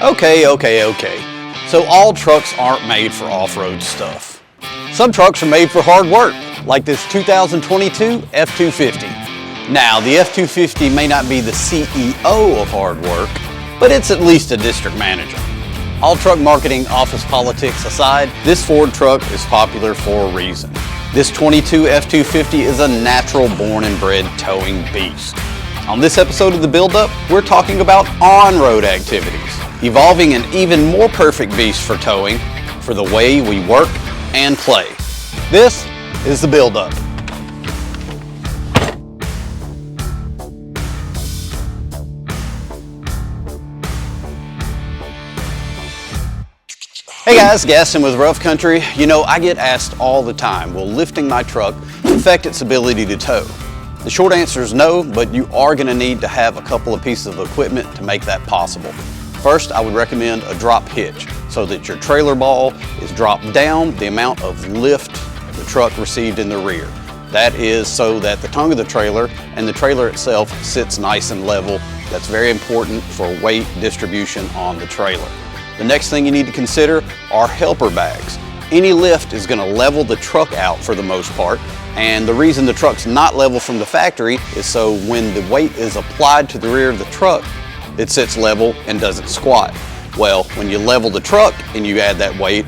Okay. So all trucks aren't made for off-road stuff. Some trucks are made for hard work, like this 2022 F-250. Now, the F-250 may not be the CEO of hard work, but it's at least a district manager. All truck marketing office politics aside, this Ford truck is popular for a reason. This 22 F-250 is a natural born and bred towing beast. On this episode of The Build-Up, we're talking about on-road activities, evolving an even more perfect beast for towing for the way we work and play. This is The Build-Up. Hey guys, Gaston with Rough Country. You know, I get asked all the time, will lifting my truck affect its ability to tow? The short answer is no, but you are going to need to have a couple of pieces of equipment to make that possible. First, I would recommend a drop hitch so that your trailer ball is dropped down the amount of lift the truck received in the rear. That is so that the tongue of the trailer and the trailer itself sits nice and level. That's very important for weight distribution on the trailer. The next thing you need to consider are helper bags. Any lift is going to level the truck out for the most part, and the reason the truck's not level from the factory is so when the weight is applied to the rear of the truck, it sits level and doesn't squat. Well, when you level the truck and you add that weight,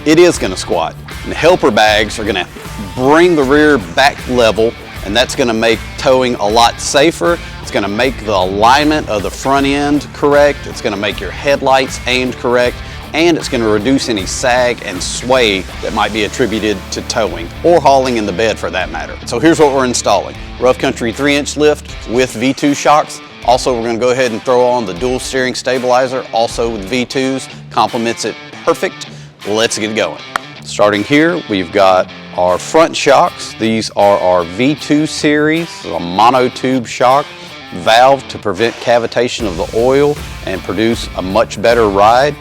it is going to squat. And the helper bags are going to bring the rear back level, and that's going to make towing a lot safer. It's going to make the alignment of the front end correct. It's going to make your headlights aimed correct, and it's going to reduce any sag and sway that might be attributed to towing or hauling in the bed for that matter. So here's what we're installing. Rough Country 3-inch lift with V2 shocks. Also, we're going to go ahead and throw on the dual steering stabilizer, also with V2s. Complements it perfect. Let's get going. Starting here, we've got our front shocks. These are our V2 series, a monotube shock valve to prevent cavitation of the oil and produce a much better ride.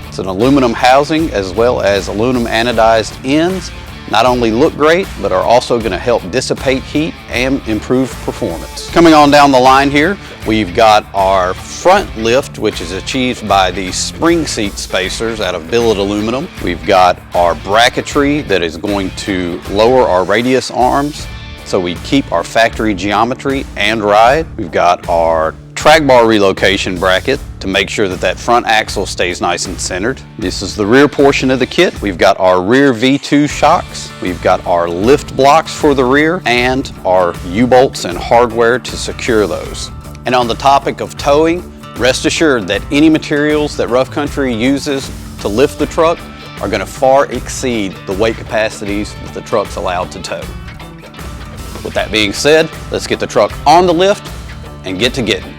It's an aluminum housing as well as aluminum anodized ends. Not only look great, but are also going to help dissipate heat and improve performance. Coming on down the line here, we've got our front lift, which is achieved by these spring seat spacers out of billet aluminum. We've got our bracketry that is going to lower our radius arms so we keep our factory geometry and ride. We've got our track bar relocation bracket to make sure that that front axle stays nice and centered. This is the rear portion of the kit. We've got our rear V2 shocks. We've got our lift blocks for the rear and our U-bolts and hardware to secure those. And on the topic of towing, rest assured that any materials that Rough Country uses to lift the truck are going to far exceed the weight capacities that the truck's allowed to tow. With that being said, let's get the truck on the lift and get to getting.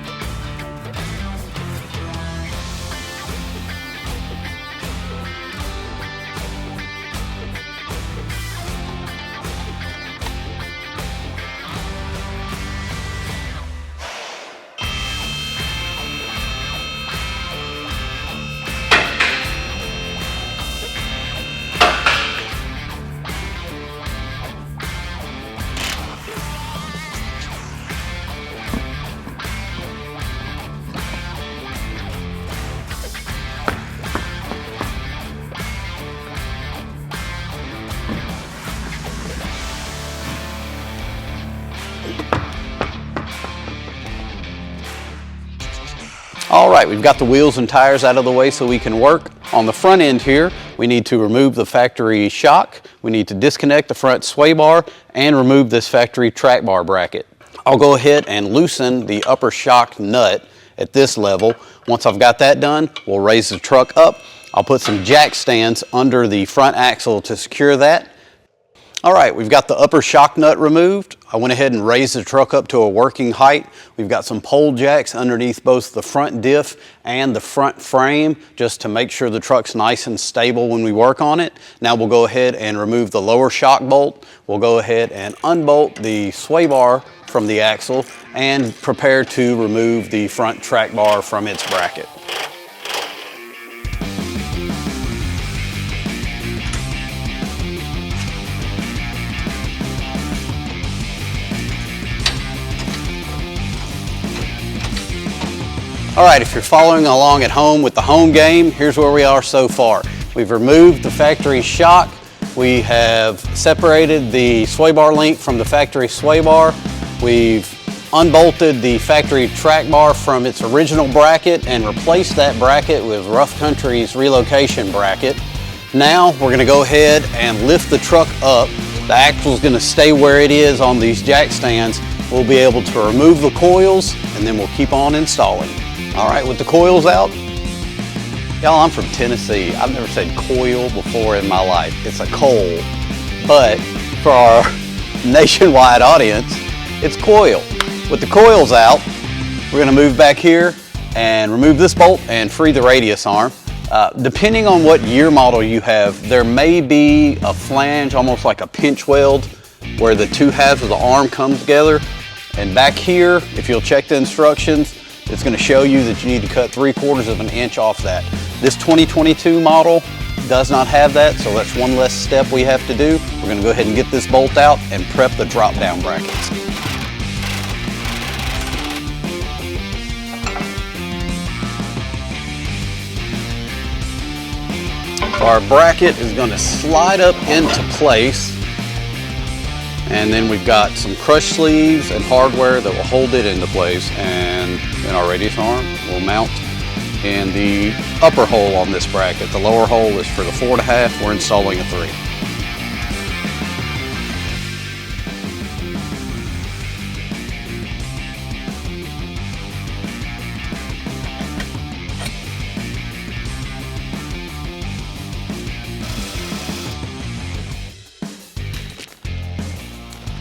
All right, we've got the wheels and tires out of the way so we can work. On the front end here, we need to remove the factory shock. We need to disconnect the front sway bar and remove this factory track bar bracket. I'll go ahead and loosen the upper shock nut at this level. Once I've got that done, we'll raise the truck up. I'll put some jack stands under the front axle to secure that. All right, we've got the upper shock nut removed. I went ahead and raised the truck up to a working height. We've got some pole jacks underneath both the front diff and the front frame just to make sure the truck's nice and stable when we work on it. Now we'll go ahead and remove the lower shock bolt. We'll go ahead and unbolt the sway bar from the axle and prepare to remove the front track bar from its bracket. All right, if you're following along at home with the home game, here's where we are so far. We've removed the factory shock. We have separated the sway bar link from the factory sway bar. We've unbolted the factory track bar from its original bracket and replaced that bracket with Rough Country's relocation bracket. Now we're going to go ahead and lift the truck up. The axle is going to stay where it is on these jack stands. We'll be able to remove the coils and then we'll keep on installing. All right, with the coils out, y'all, I'm from Tennessee. I've never said coil before in my life. It's a coal, but for our nationwide audience, it's coil. With the coils out, we're going to move back here and remove this bolt and free the radius arm. Depending on what year model you have, there may be a flange, almost like a pinch weld, where the two halves of the arm come together. And back here, if you'll check the instructions, it's going to show you that you need to cut 3/4 of an inch off that. This 2022 model does not have that, so that's one less step we have to do. We're going to go ahead and get this bolt out and prep the drop down brackets. Our bracket is going to slide up into place, and then we've got some crush sleeves and hardware that will hold it into place, and then our radius arm will mount in the upper hole on this bracket. The lower hole is for the 4.5. We're installing a 3.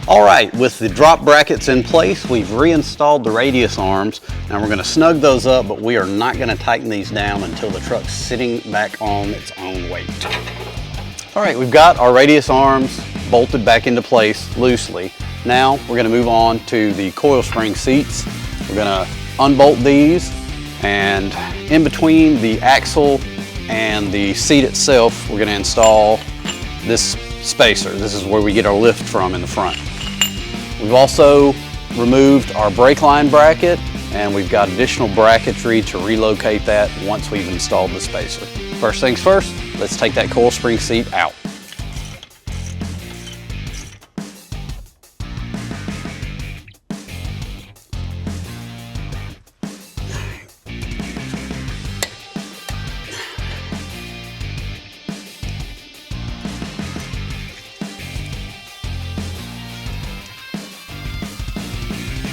All right, with the drop brackets in place, we've reinstalled the radius arms. Now we're going to snug those up, but we are not going to tighten these down until the truck's sitting back on its own weight. All right, we've got our radius arms bolted back into place loosely. Now we're going to move on to the coil spring seats. We're going to unbolt these, and in between the axle and the seat itself, we're going to install this spacer. This is where we get our lift from in the front. We've also removed our brake line bracket, and we've got additional bracketry to relocate that once we've installed the spacer. First things first, let's take that coil spring seat out.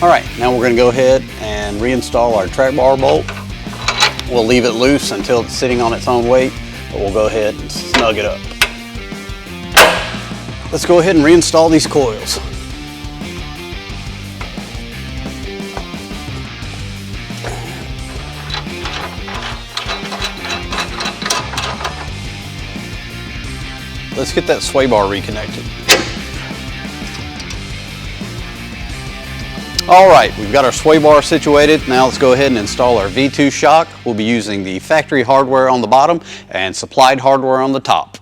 All right, now we're going to go ahead and reinstall our track bar bolt. We'll leave it loose until it's sitting on its own weight, but we'll go ahead and snug it up. Let's go ahead and reinstall these coils. Let's get that sway bar reconnected. All right, we've got our sway bar situated. Now let's go ahead and install our V2 shock. We'll be using the factory hardware on the bottom and supplied hardware on the top.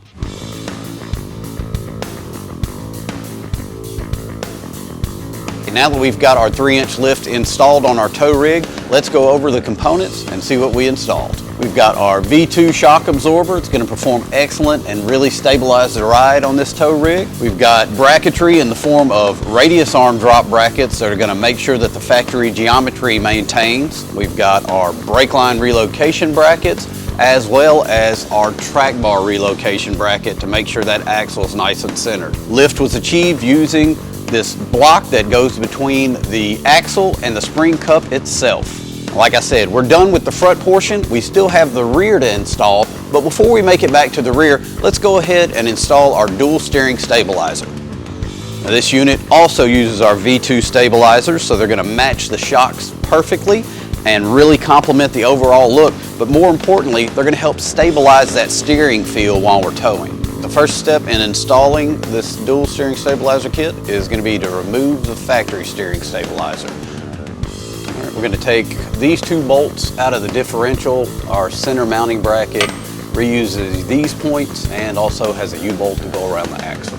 Now that we've got our 3-inch lift installed on our tow rig, let's go over the components and see what we installed. We've got our V2 shock absorber. It's going to perform excellent and really stabilize the ride on this tow rig. We've got bracketry in the form of radius arm drop brackets that are going to make sure that the factory geometry maintains. We've got our brake line relocation brackets, as well as our track bar relocation bracket to make sure that axle is nice and centered. Lift was achieved using this block that goes between the axle and the spring cup itself. Like I said, we're done with the front portion. We still have the rear to install, but before we make it back to the rear, let's go ahead and install our dual steering stabilizer. Now, this unit also uses our V2 stabilizers, so they're going to match the shocks perfectly and really complement the overall look, but more importantly, they're going to help stabilize that steering feel while we're towing. The first step in installing this dual steering stabilizer kit is going to be to remove the factory steering stabilizer. All right, we're going to take these 2 bolts out of the differential. Our center mounting bracket reuses these points and also has a U-bolt to go around the axle.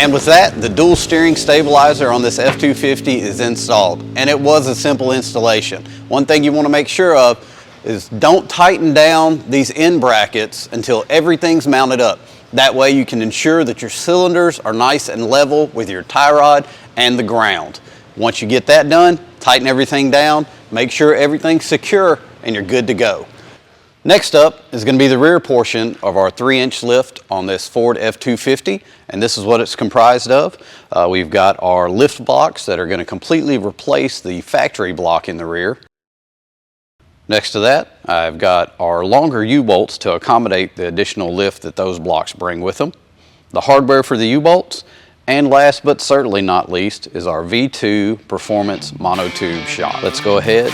And with that, the dual steering stabilizer on this F-250 is installed. And it was a simple installation. One thing you want to make sure of is don't tighten down these end brackets until everything's mounted up. That way you can ensure that your cylinders are nice and level with your tie rod and the ground. Once you get that done, tighten everything down, make sure everything's secure, and you're good to go. Next up is going to be the rear portion of our 3-inch lift on this Ford F-250, and this is what it's comprised of. We've got our lift blocks that are going to completely replace the factory block in the rear. Next to that, I've got our longer U-bolts to accommodate the additional lift that those blocks bring with them, the hardware for the U-bolts, and last but certainly not least is our V2 Performance monotube shock. Let's go ahead,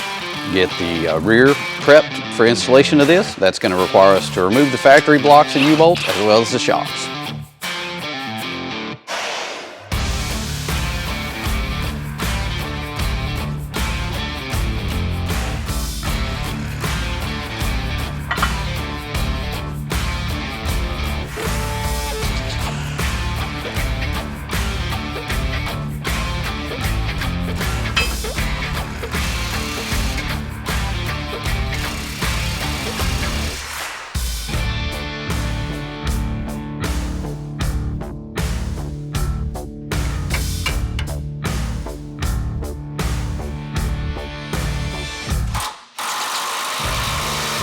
get the rear prepped for installation of this. That's going to require us to remove the factory blocks and U-bolts as well as the shocks.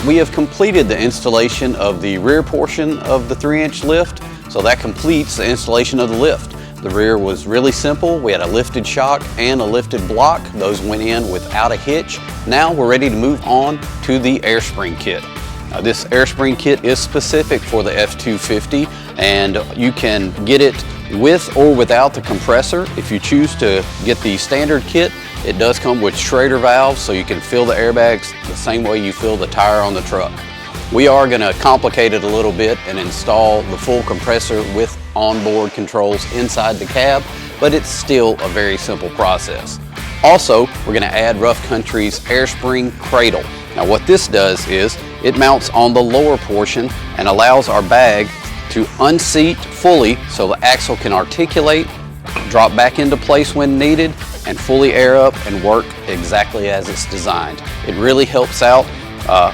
We have completed the installation of the rear portion of the 3-inch lift, so that completes the installation of the lift. The rear was really simple. We had a lifted shock and a lifted block. Those went in without a hitch. Now we're ready to move on to the air spring kit. This air spring kit is specific for the F-250, and you can get it with or without the compressor. If you choose to get the standard kit, it does come with Schrader valves, so you can fill the airbags the same way you fill the tire on the truck. We are going to complicate it a little bit and install the full compressor with onboard controls inside the cab, but it's still a very simple process. Also, we're going to add Rough Country's air spring Cradle. Now what this does is it mounts on the lower portion and allows our bag to unseat fully so the axle can articulate, drop back into place when needed, and fully air up and work exactly as it's designed. It really helps out.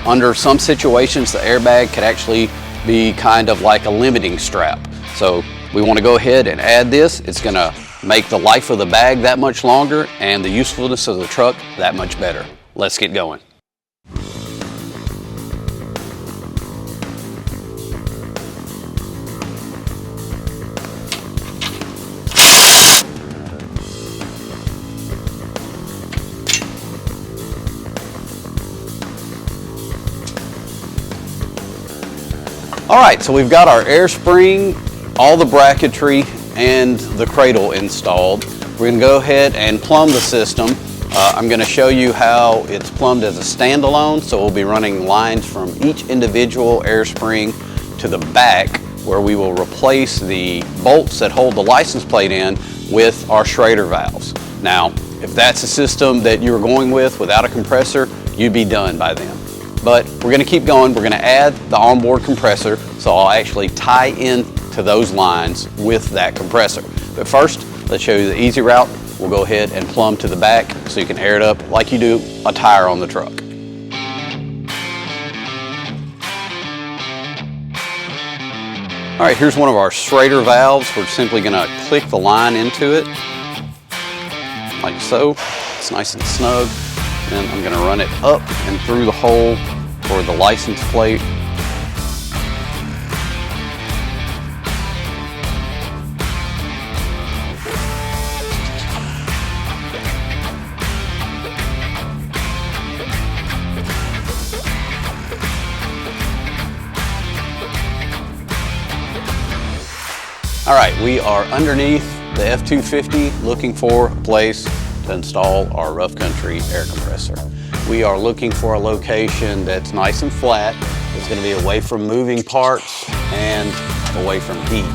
Under some situations, the airbag could actually be kind of like a limiting strap. So we want to go ahead and add this. It's going to make the life of the bag that much longer and the usefulness of the truck that much better. Let's get going. All right, so we've got our air spring, all the bracketry, and the cradle installed. We're going to go ahead and plumb the system. I'm going to show you how it's plumbed as a standalone, so we'll be running lines from each individual air spring to the back, where we will replace the bolts that hold the license plate in with our Schrader valves. Now, if that's a system that you're going with without a compressor, you'd be done by then. But we're going to keep going. We're going to add the onboard compressor, so I'll actually tie in to those lines with that compressor. But first, let's show you the easy route. We'll go ahead and plumb to the back so you can air it up like you do a tire on the truck. All right, here's one of our Schrader valves. We're simply going to click the line into it, like so. It's nice and snug. Then I'm going to run it up and through the hole for the license plate. All right, we are underneath the F-250 looking for a place to install our Rough Country air compressor. We are looking for a location that's nice and flat. It's going to be away from moving parts and away from heat.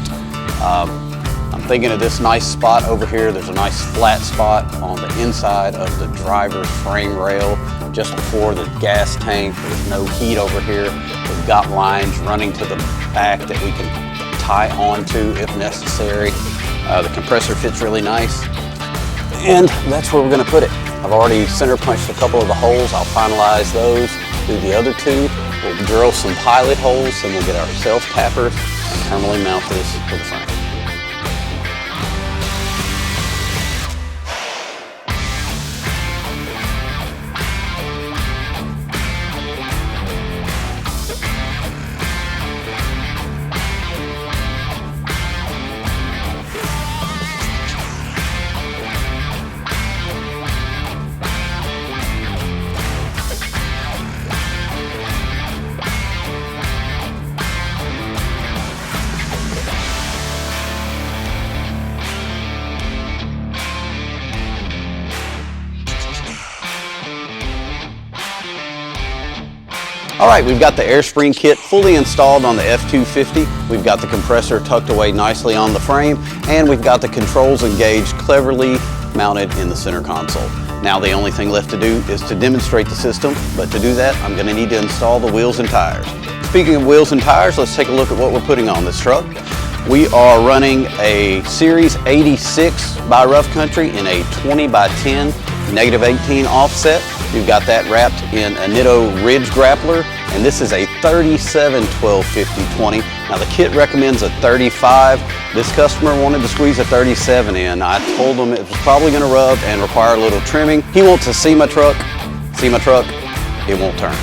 I'm thinking of this nice spot over here. There's a nice flat spot on the inside of the driver's frame rail just before the gas tank. There's no heat over here. We've got lines running to the back that we can tie onto if necessary. The compressor fits really nice. And that's where we're gonna put it. I've already center punched a couple of the holes. I'll finalize those, do the other two. We'll drill some pilot holes, and we'll get our self-tapper and permanently mount this to the frame. All right, we've got the air spring kit fully installed on the F-250. We've got the compressor tucked away nicely on the frame, and we've got the controls engaged cleverly mounted in the center console. Now the only thing left to do is to demonstrate the system, but to do that, I'm gonna need to install the wheels and tires. Speaking of wheels and tires, let's take a look at what we're putting on this truck. We are running a Series 86 by Rough Country in a 20 by 10 -18 offset. We've got that wrapped in a Nitto Ridge Grappler, and this is a 37-12-50-20. Now the kit recommends a 35. This customer wanted to squeeze a 37 in. I told him it was probably gonna rub and require a little trimming. He wants to see my truck, it won't turn.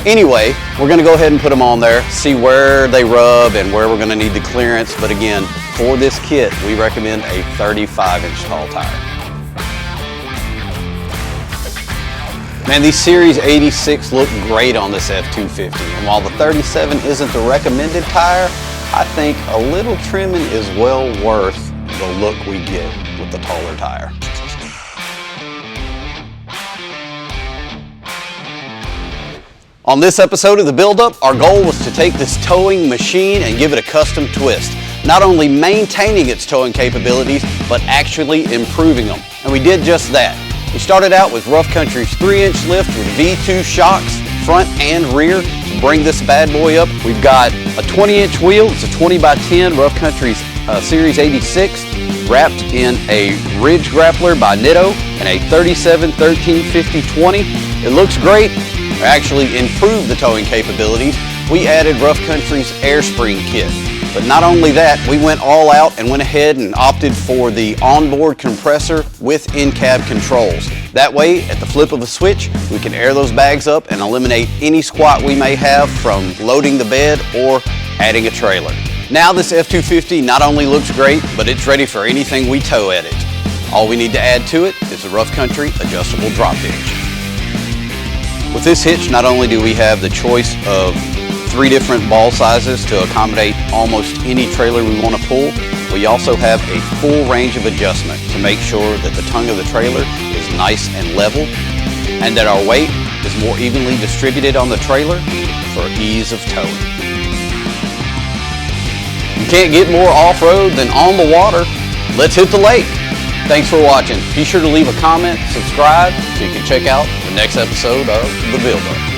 Anyway, we're gonna go ahead and put them on there, see where they rub and where we're gonna need the clearance. But again, for this kit, we recommend a 35-inch tall tire. Man, these Series 86 look great on this F-250, and while the 37 isn't the recommended tire, I think a little trimming is well worth the look we get with the taller tire. On this episode of The Build Up, our goal was to take this towing machine and give it a custom twist, not only maintaining its towing capabilities, but actually improving them, and we did just that. We started out with Rough Country's 3-inch lift with V2 shocks, front and rear, to bring this bad boy up. We've got a 20-inch wheel. It's a 20 by 10 Rough Country's Series 86, wrapped in a Ridge Grappler by Nitto and a 37-13-50-20. It looks great. We actually improved the towing capabilities. We added Rough Country's air spring kit. But not only that, we went all out and went ahead and opted for the onboard compressor with in-cab controls. That way, at the flip of a switch, we can air those bags up and eliminate any squat we may have from loading the bed or adding a trailer. Now this F-250 not only looks great, but it's ready for anything we tow at it. All we need to add to it is the Rough Country adjustable drop hitch. With this hitch, not only do we have the choice of 3 different ball sizes to accommodate almost any trailer we want to pull, we also have a full range of adjustment to make sure that the tongue of the trailer is nice and level, and that our weight is more evenly distributed on the trailer for ease of towing. You can't get more off-road than on the water. Let's hit the lake. Thanks for watching. Be sure to leave a comment, subscribe, so you can check out the next episode of The Build Up.